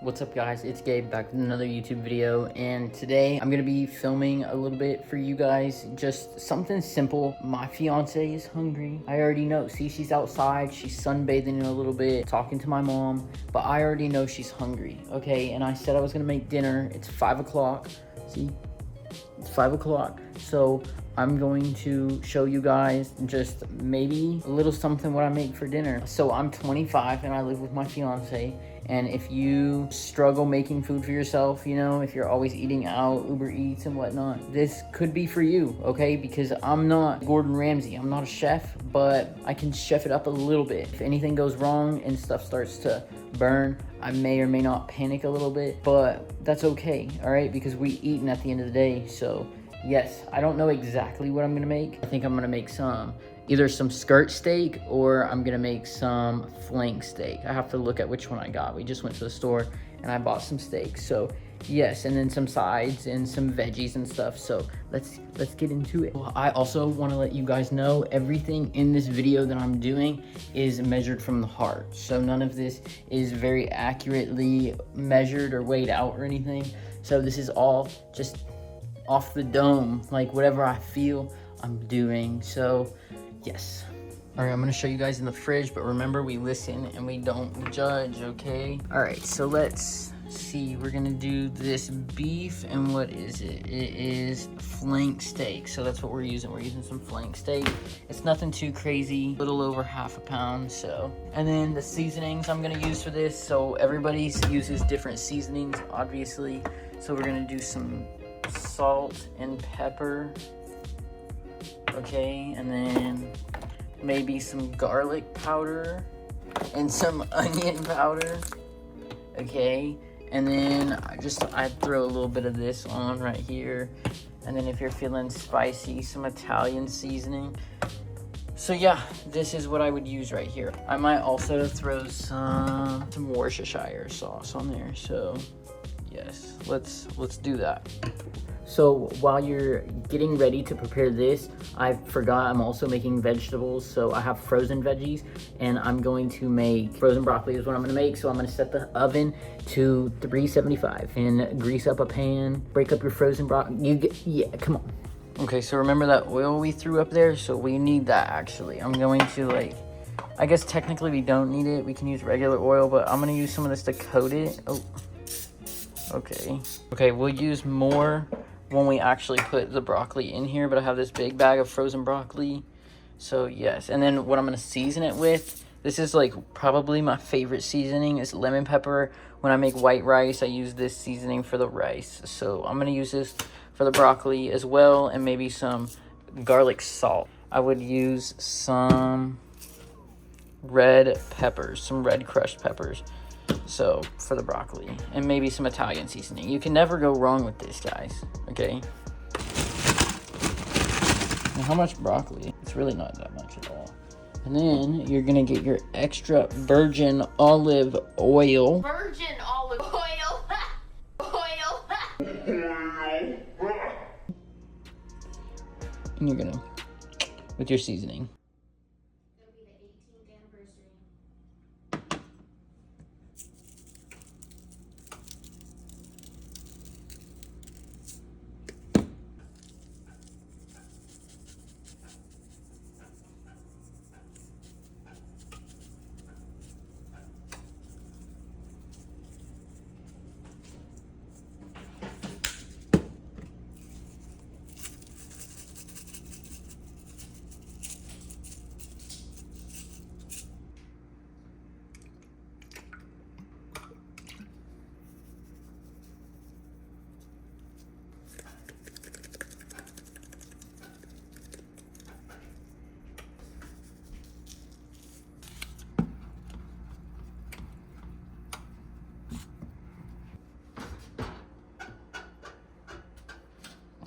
What's up guys, it's Gabe back with another YouTube video, and today I'm gonna be filming a little bit for you guys, just something simple. My fiance is hungry. I already know. See, she's outside, she's sunbathing a little bit, talking to my mom, but I already know she's hungry, okay? And I said I was gonna make dinner. It's 5 o'clock. See, it's 5 o'clock. So I'm going to show you guys just maybe a little something what I make for dinner. So I'm 25 and I live with my fiance. And if you struggle making food for yourself, you know, if you're always eating out, Uber Eats and whatnot, this could be for you, okay? Because I'm not Gordon Ramsay, I'm not a chef, but I can chef it up a little bit. If anything goes wrong and stuff starts to burn, I may or may not panic a little bit, but that's okay, all right? Because we eating at the end of the day. So yes, I don't know exactly what I'm gonna make. I think I'm gonna make either some skirt steak or I'm gonna make some flank steak. I have to look at which one I got. We just went to the store and I bought some steak. So yes, and then some sides and some veggies and stuff. So let's get into it. Well, I also want to let you guys know everything in this video that I'm doing is measured from the heart. So none of this is very accurately measured or weighed out or anything. So this is all just off the dome, like whatever I feel I'm doing. So yes. All right, I'm gonna show you guys in the fridge, but remember, we listen and we don't judge, okay? All right, so let's see. We're gonna do this beef, and what is it? It is flank steak. So that's what we're using. We're using some flank steak. It's nothing too crazy, a little over half a pound. So, and then the seasonings I'm gonna use for this. So everybody uses different seasonings, obviously. So we're gonna do some salt and pepper. Okay, and then maybe some garlic powder and some onion powder. Okay, and then I'd throw a little bit of this on right here. And then if you're feeling spicy, some Italian seasoning. So yeah, this is what I would use right here. I might also throw some Worcestershire sauce on there. So yes, let's do that. So while you're getting ready to prepare this, I forgot I'm also making vegetables. So I have frozen veggies, and I'm going to make frozen broccoli is what I'm gonna make. So I'm gonna set the oven to 375 and grease up a pan, break up your frozen broccoli. Yeah, come on. Okay, so remember that oil we threw up there? So we need that actually. I'm going to I guess technically we don't need it. We can use regular oil, but I'm gonna use some of this to coat it. Oh, okay. Okay, we'll use more when we actually put the broccoli in here, but I have this big bag of frozen broccoli. So yes, and then what I'm gonna season it with, this is probably my favorite seasoning, is lemon pepper. When I make white rice, I use this seasoning for the rice. So I'm gonna use this for the broccoli as well, and maybe some garlic salt. I would use some red peppers, some red crushed peppers. So for the broccoli, and maybe some Italian seasoning. You can never go wrong with this, guys. Okay. Now, how much broccoli? It's really not that much at all. And then you're gonna get your extra virgin olive oil. Virgin olive oil. And you're gonna, with your seasoning.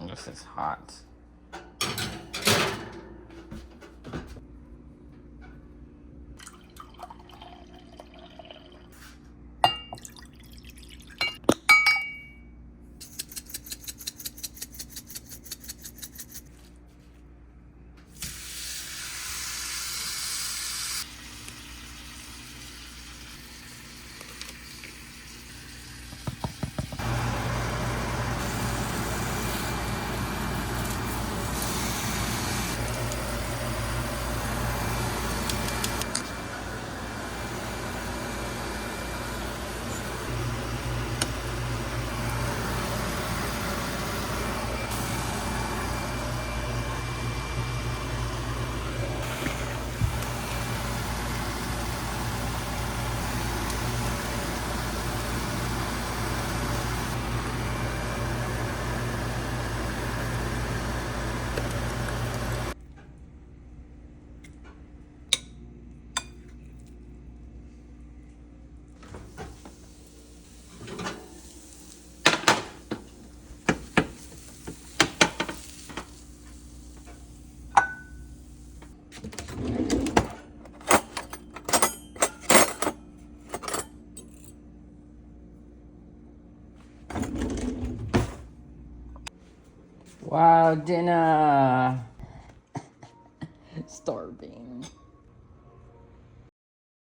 This is hot. Wow, dinner. Starving.